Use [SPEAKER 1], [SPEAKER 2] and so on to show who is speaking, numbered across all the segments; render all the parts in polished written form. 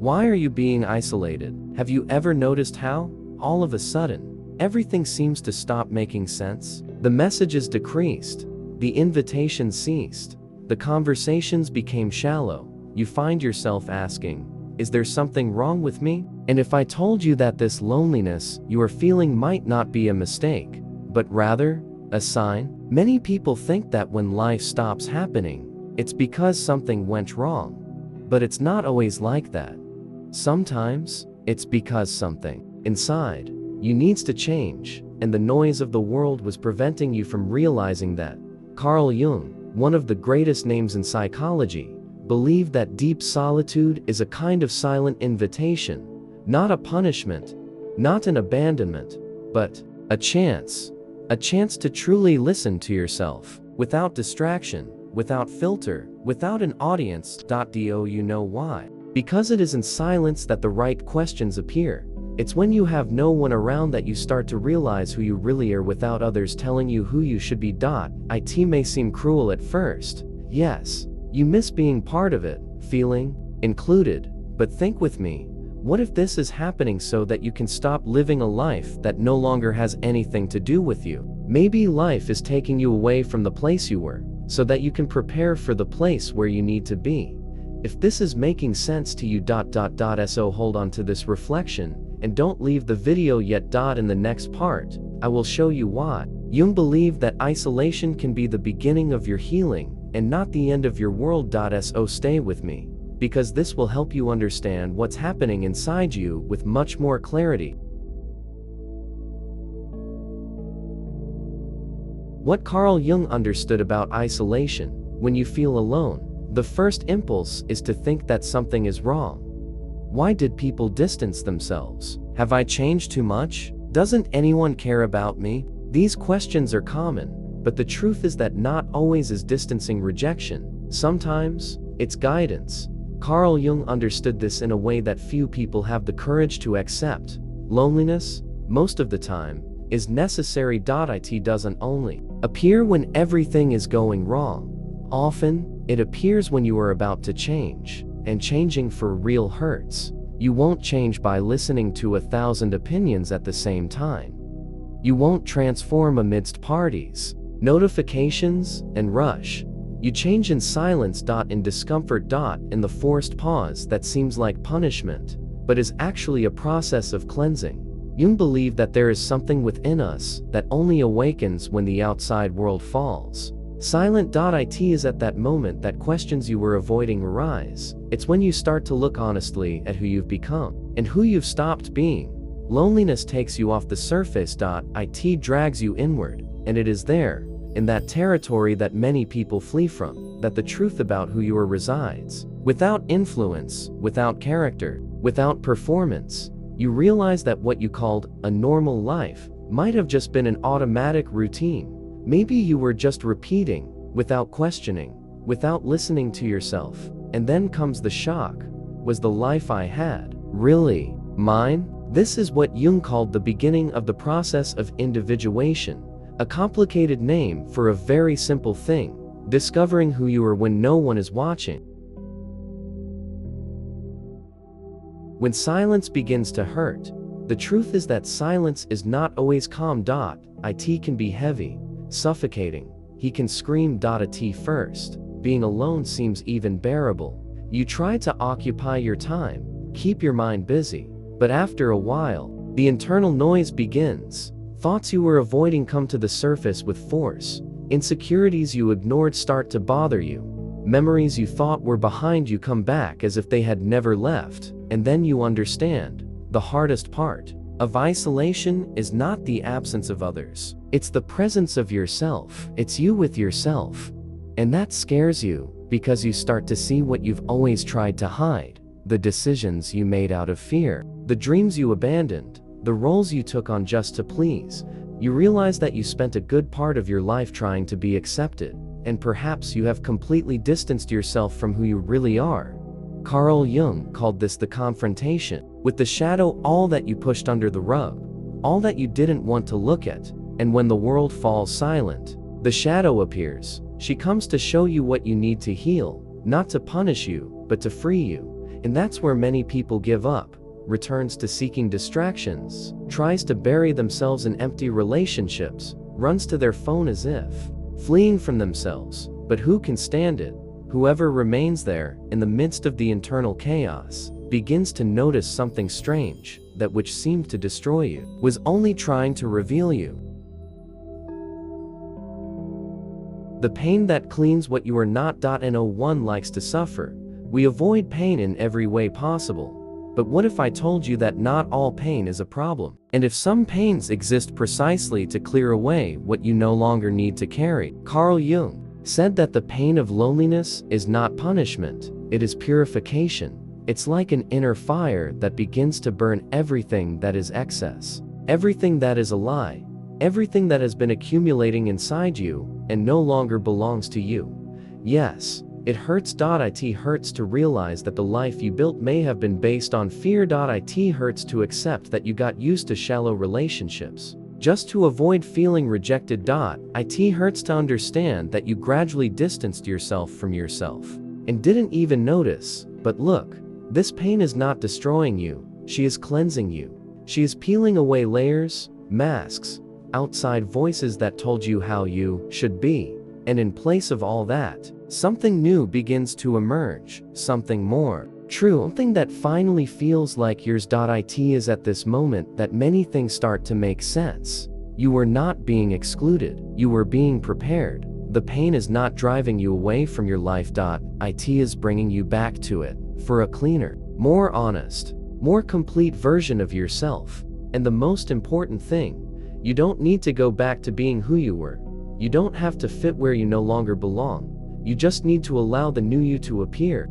[SPEAKER 1] Why are you being isolated? Have you ever noticed how, all of a sudden, everything seems to stop making sense? The messages decreased. The invitations ceased. The conversations became shallow. You find yourself asking, is there something wrong with me? And if I told you that this loneliness you are feeling might not be a mistake, but rather, a sign? Many people think that when life stops happening, it's because something went wrong. But it's not always like that. Sometimes, it's because something inside you needs to change, and the noise of the world was preventing you from realizing that. Carl Jung, one of the greatest names in psychology, believed that deep solitude is a kind of silent invitation, not a punishment, not an abandonment, but a chance to truly listen to yourself, without distraction, without filter, without an audience. Do you know why? Because it is in silence that the right questions appear. It's when you have no one around that you start to realize who you really are without others telling you who you should be. It may seem cruel at first. Yes, you miss being part of it, feeling included. But think with me, what if this is happening so that you can stop living a life that no longer has anything to do with you? Maybe life is taking you away from the place you were, so that you can prepare for the place where you need to be. If this is making sense to you, so hold on to this reflection, and don't leave the video yet. In the next part, I will show you why. Jung believed that isolation can be the beginning of your healing, and not the end of your world. So stay with me, because this will help you understand what's happening inside you with much more clarity. What Carl Jung understood about isolation: when you feel alone, the first impulse is to think that something is wrong. Why did people distance themselves? Have I changed too much? Doesn't anyone care about me? These questions are common, but the truth is that not always is distancing rejection. Sometimes, it's guidance. Carl Jung understood this in a way that few people have the courage to accept. Loneliness, most of the time, is necessary. It doesn't only appear when everything is going wrong. Often, it appears when you are about to change, and changing for real hurts. You won't change by listening to 1,000 opinions at the same time. You won't transform amidst parties, notifications, and rush. You change in silence. In discomfort. In the forced pause that seems like punishment, but is actually a process of cleansing. Jung believed that there is something within us that only awakens when the outside world falls. Silent. It is at that moment that questions you were avoiding arise. It's when you start to look honestly at who you've become, and who you've stopped being. Loneliness takes you off the surface. It drags you inward, and it is there, in that territory that many people flee from, that the truth about who you are resides. Without influence, without character, without performance, you realize that what you called a normal life might have just been an automatic routine. Maybe you were just repeating, without questioning, without listening to yourself. And then comes the shock. Was the life I had really mine? This is what Jung called the beginning of the process of individuation, a complicated name for a very simple thing: discovering who you are when no one is watching. When silence begins to hurt, the truth is that silence is not always calm. It can be heavy, suffocating. He can scream. At first, being alone seems even bearable. You try to occupy your time, keep your mind busy, but after a while, the internal noise begins. Thoughts you were avoiding come to the surface with force. Insecurities you ignored start to bother you. Memories you thought were behind you come back as if they had never left. And then you understand, the hardest part of isolation is not the absence of others. It's the presence of yourself. It's you with yourself. And that scares you, because you start to see what you've always tried to hide. The decisions you made out of fear, the dreams you abandoned, the roles you took on just to please. You realize that you spent a good part of your life trying to be accepted, and perhaps you have completely distanced yourself from who you really are. Carl Jung called this the confrontation with the shadow, all that you pushed under the rug, all that you didn't want to look at. And when the world falls silent, the shadow appears. She comes to show you what you need to heal, not to punish you, but to free you. And that's where many people give up, returns to seeking distractions, tries to bury themselves in empty relationships, runs to their phone as if fleeing from themselves. But who can stand it? Whoever remains there, in the midst of the internal chaos, begins to notice something strange, that which seemed to destroy you, was only trying to reveal you. The pain that cleans what you are not. No one likes to suffer. We avoid pain in every way possible. But what if I told you that not all pain is a problem? And if some pains exist precisely to clear away what you no longer need to carry? Carl Jung said that the pain of loneliness is not punishment, it is purification. It's like an inner fire that begins to burn everything that is excess, everything that is a lie, everything that has been accumulating inside you and no longer belongs to you. Yes, it hurts. It hurts to realize that the life you built may have been based on fear. It hurts to accept that you got used to shallow relationships just to avoid feeling rejected. It hurts to understand that you gradually distanced yourself from yourself and didn't even notice. But look, this pain is not destroying you, she is cleansing you. She is peeling away layers, masks, outside voices that told you how you should be. And in place of all that, something new begins to emerge, something more true, something that finally feels like yours. It is at this moment that many things start to make sense. You were not being excluded, you were being prepared. The pain is not driving you away from your life. It is bringing you back to it, for a cleaner, more honest, more complete version of yourself. And the most important thing, you don't need to go back to being who you were. You don't have to fit where you no longer belong. You just need to allow the new you to appear.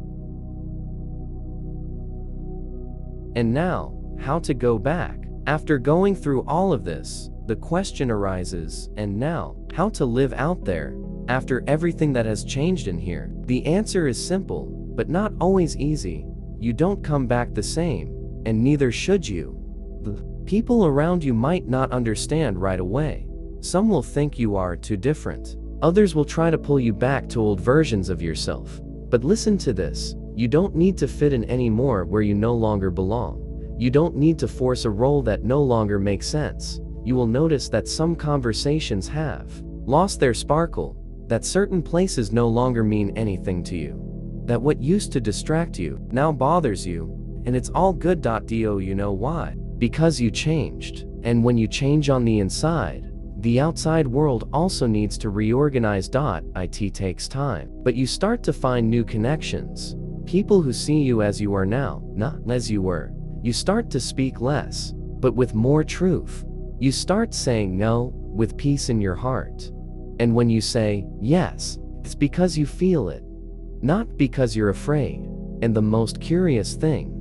[SPEAKER 1] And now, how to go back? After going through all of this, the question arises, and now, how to live out there, after everything that has changed in here? The answer is simple, but not always easy. You don't come back the same, and neither should you. The people around you might not understand right away. Some will think you are too different. Others will try to pull you back to old versions of yourself. But listen to this, you don't need to fit in anymore where you no longer belong. You don't need to force a role that no longer makes sense. You will notice that some conversations have lost their sparkle, that certain places no longer mean anything to you, that what used to distract you now bothers you, and it's all good. You know why? Because you changed. And when you change on the inside, the outside world also needs to reorganize. It takes time, but you start to find new connections, people who see you as you are now, not as you were. You start to speak less, but with more truth. You start saying no, with peace in your heart. And when you say yes, it's because you feel it, not because you're afraid. And the most curious thing,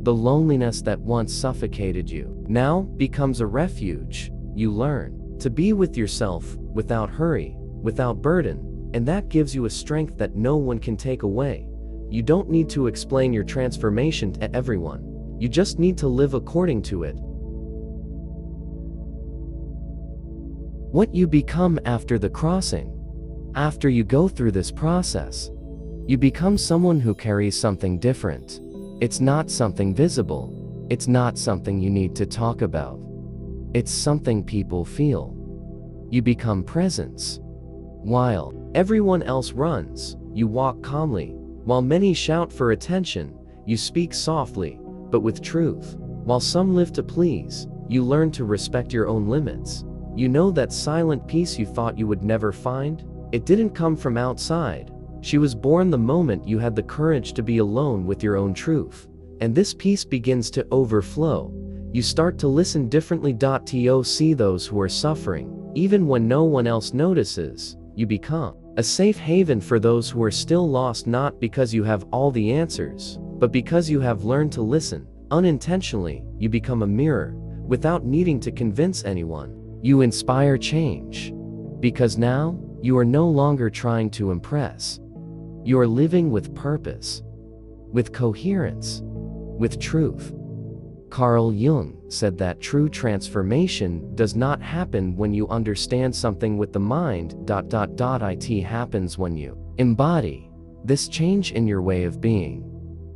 [SPEAKER 1] the loneliness that once suffocated you now becomes a refuge. You learn to be with yourself, without hurry, without burden, and that gives you a strength that no one can take away. You don't need to explain your transformation to everyone. You just need to live according to it. What you become after the crossing. After you go through this process, you become someone who carries something different. It's not something visible. It's not something you need to talk about. It's something people feel. You become presence. While everyone else runs, you walk calmly. While many shout for attention, you speak softly, but with truth. While some live to please, you learn to respect your own limits. You know that silent peace you thought you would never find? It didn't come from outside. She was born the moment you had the courage to be alone with your own truth. And this peace begins to overflow. You start to listen differently. To see those who are suffering, even when no one else notices. You become a safe haven for those who are still lost, not because you have all the answers, but because you have learned to listen. Unintentionally, you become a mirror, without needing to convince anyone. You inspire change, because now, you are no longer trying to impress. You are living with purpose, with coherence, with truth. Carl Jung said that true transformation does not happen when you understand something with the mind. It happens when you embody this change in your way of being.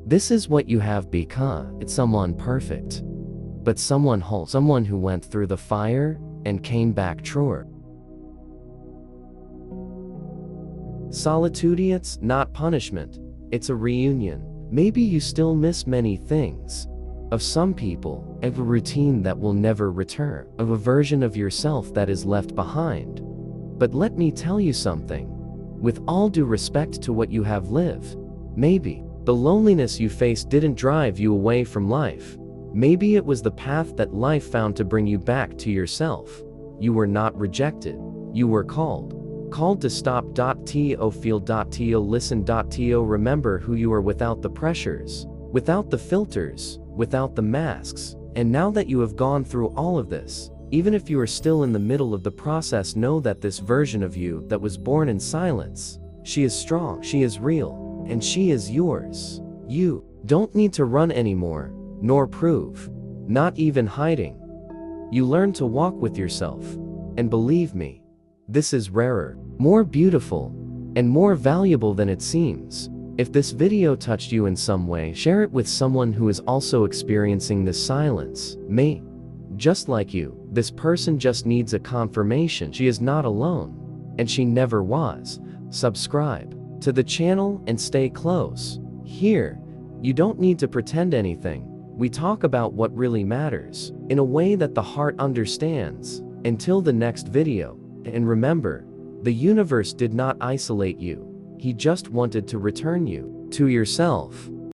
[SPEAKER 1] This is what you have become. It's someone perfect, but someone whole, someone who went through the fire and came back truer. Solitude, it's not punishment, it's a reunion. Maybe you still miss many things. Of some people, of a routine that will never return, of a version of yourself that is left behind. But let me tell you something. With all due respect to what you have lived, maybe the loneliness you faced didn't drive you away from life. Maybe it was the path that life found to bring you back to yourself. You were not rejected. You were called. Called to stop. Feel. Listen. Remember who you are without the pressures, without the filters, without the masks. And now that you have gone through all of this, even if you are still in the middle of the process, know that this version of you that was born in silence, she is strong, she is real, and she is yours. You don't need to run anymore, nor prove, not even hiding. You learn to walk with yourself, and believe me, this is rarer, more beautiful, and more valuable than it seems. If this video touched you in some way, share it with someone who is also experiencing this silence. Just like you, this person just needs a confirmation she is not alone, and she never was. Subscribe to the channel and stay close. Here, you don't need to pretend anything. We talk about what really matters, in a way that the heart understands. Until the next video, and remember, the universe did not isolate you. He just wanted to return you to yourself.